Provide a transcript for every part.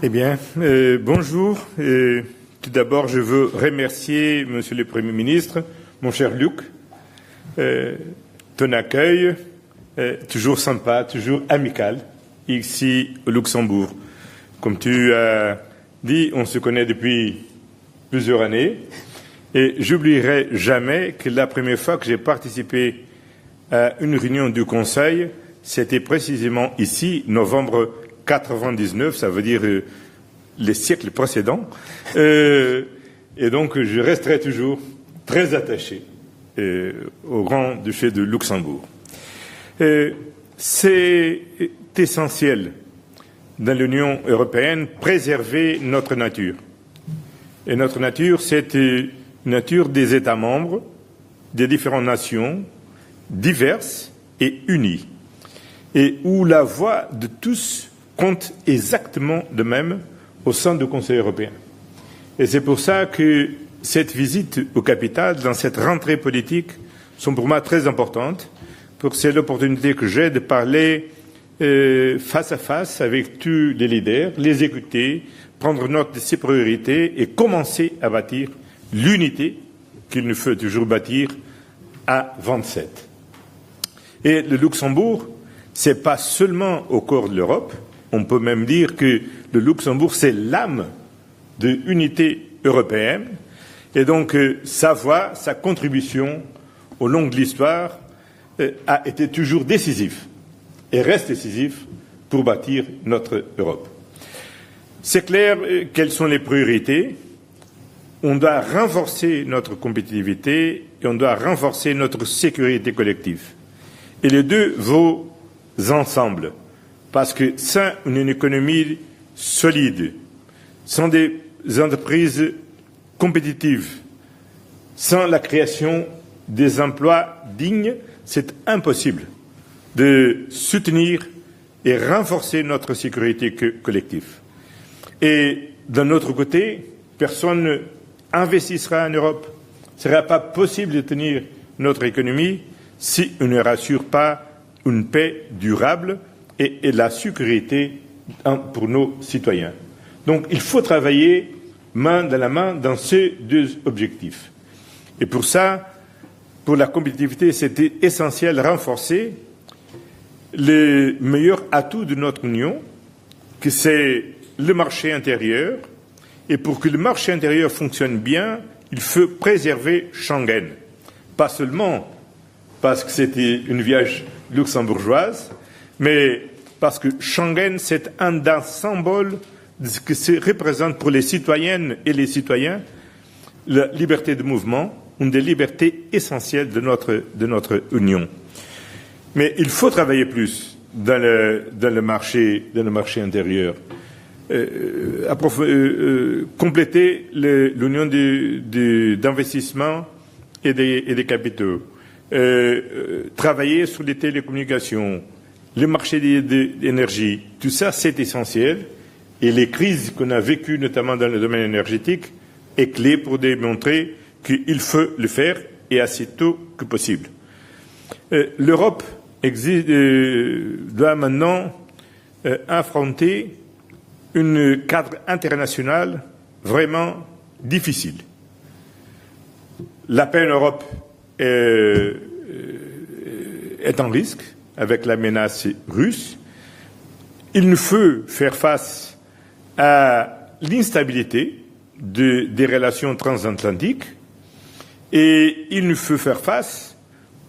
Eh bien, bonjour. Tout d'abord, je veux remercier Monsieur le Premier ministre, mon cher Luc, ton accueil, toujours sympa, toujours amical, ici au Luxembourg. Comme tu as dit, on se connaît depuis plusieurs années, et j'oublierai jamais que la première fois que j'ai participé à une réunion du Conseil, c'était précisément ici, novembre 99, ça veut dire les siècles précédents. Et donc, je resterai toujours très attaché au Grand-Duché de Luxembourg. C'est essentiel dans l'Union européenne préserver notre nature. Et notre nature, c'est une nature des États membres, des différentes nations, diverses et unies, et où la voix de tous compte exactement de même au sein du Conseil européen. Et c'est pour ça que cette visite aux capitales, dans cette rentrée politique, sont pour moi très importantes, pour que c'est l'opportunité que j'ai de parler face à face avec tous les leaders, les écouter, prendre note de ses priorités et commencer à bâtir l'unité qu'il nous faut toujours bâtir à 27. Et le Luxembourg, c'est pas seulement au cœur de l'Europe, on peut même dire que le Luxembourg, c'est l'âme de l'unité européenne, et donc sa voix, sa contribution au long de l'histoire a été toujours décisive et reste décisive pour bâtir notre Europe. C'est clair quelles sont les priorités. On doit renforcer notre compétitivité et on doit renforcer notre sécurité collective. Et les deux vont ensemble, parce que sans une économie solide, sans des entreprises compétitives, sans la création des emplois dignes, c'est impossible de soutenir et renforcer notre sécurité collective. Et d'un autre côté, personne n'investira en Europe. Ce ne sera pas possible de tenir notre économie si on ne rassure pas une paix durable et la sécurité pour nos citoyens. Donc il faut travailler main dans la main dans ces deux objectifs. Et pour ça, pour la compétitivité, c'était essentiel de renforcer les meilleurs atouts de notre Union, que c'est le marché intérieur. Et pour que le marché intérieur fonctionne bien, il faut préserver Schengen. Pas seulement parce que c'était une vierge luxembourgeoise, mais parce que Schengen, c'est un des symboles de ce que ça représente pour les citoyennes et les citoyens, la liberté de mouvement, une des libertés essentielles de notre Union. Mais il faut travailler plus dans le marché intérieur. Compléter l'union d'investissement et des capitaux, travailler sur les télécommunications, le marché de l'énergie, tout ça c'est essentiel et les crises qu'on a vécues notamment dans le domaine énergétique est clé pour démontrer qu'il faut le faire et assez tôt que possible. L'Europe doit maintenant affronter un cadre international vraiment difficile. La paix en Europe est en risque avec la menace russe. Il nous faut faire face à l'instabilité des relations transatlantiques et il nous faut faire face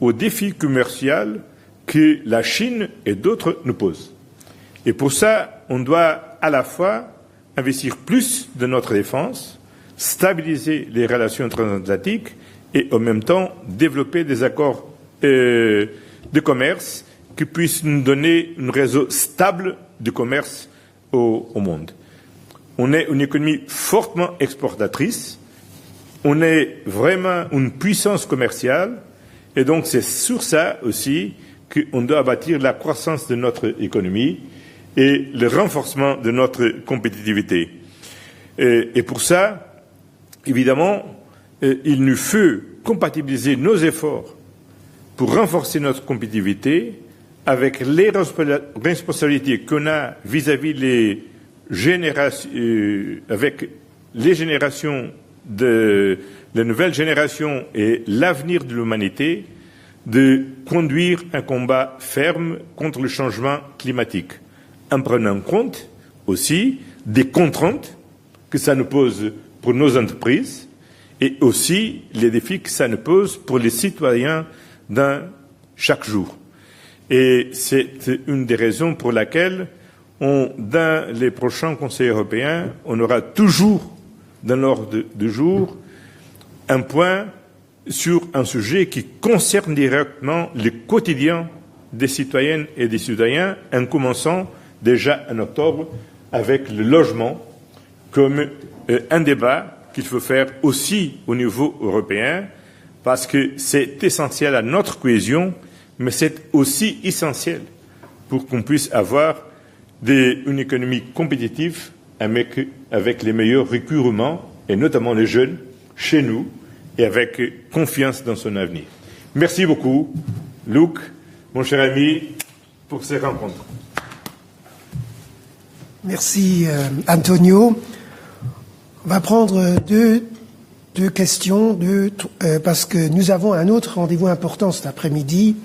aux défis commerciaux que la Chine et d'autres nous posent. Et pour ça, on doit à la fois investir plus dans notre défense, stabiliser les relations transatlantiques et en même temps développer des accords de commerce qui puissent nous donner un réseau stable de commerce au monde. On est une économie fortement exportatrice, on est vraiment une puissance commerciale et donc c'est sur ça aussi qu'on doit bâtir la croissance de notre économie et le renforcement de notre compétitivité. Et pour ça, évidemment, il nous faut compatibiliser nos efforts pour renforcer notre compétitivité avec les responsabilités qu'on a vis-à-vis les avec les générations de la nouvelle génération et l'avenir de l'humanité, de conduire un combat ferme contre le changement climatique, en prenant compte aussi des contraintes que ça nous pose pour nos entreprises et aussi les défis que ça nous pose pour les citoyens chaque jour. Et c'est une des raisons pour laquelle, dans les prochains Conseils européens, on aura toujours dans l'ordre du jour un point sur un sujet qui concerne directement le quotidien des citoyennes et des citoyens, en commençant déjà en octobre avec le logement comme un débat qu'il faut faire aussi au niveau européen, parce que c'est essentiel à notre cohésion, mais c'est aussi essentiel pour qu'on puisse avoir une économie compétitive avec les meilleurs recrutements, et notamment les jeunes, chez nous, et avec confiance dans son avenir. Merci beaucoup, Luc, mon cher ami, pour ces rencontres. Merci, Antonio. On va prendre deux questions, parce que nous avons un autre rendez-vous important cet après-midi.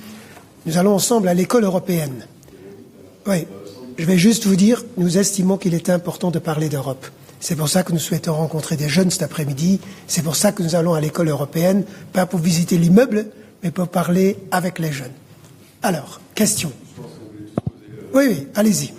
Nous allons ensemble à l'école européenne. Oui, je vais juste vous dire, nous estimons qu'il est important de parler d'Europe. C'est pour ça que nous souhaitons rencontrer des jeunes cet après-midi. C'est pour ça que nous allons à l'école européenne, pas pour visiter l'immeuble, mais pour parler avec les jeunes. Alors, question. Oui, allez-y.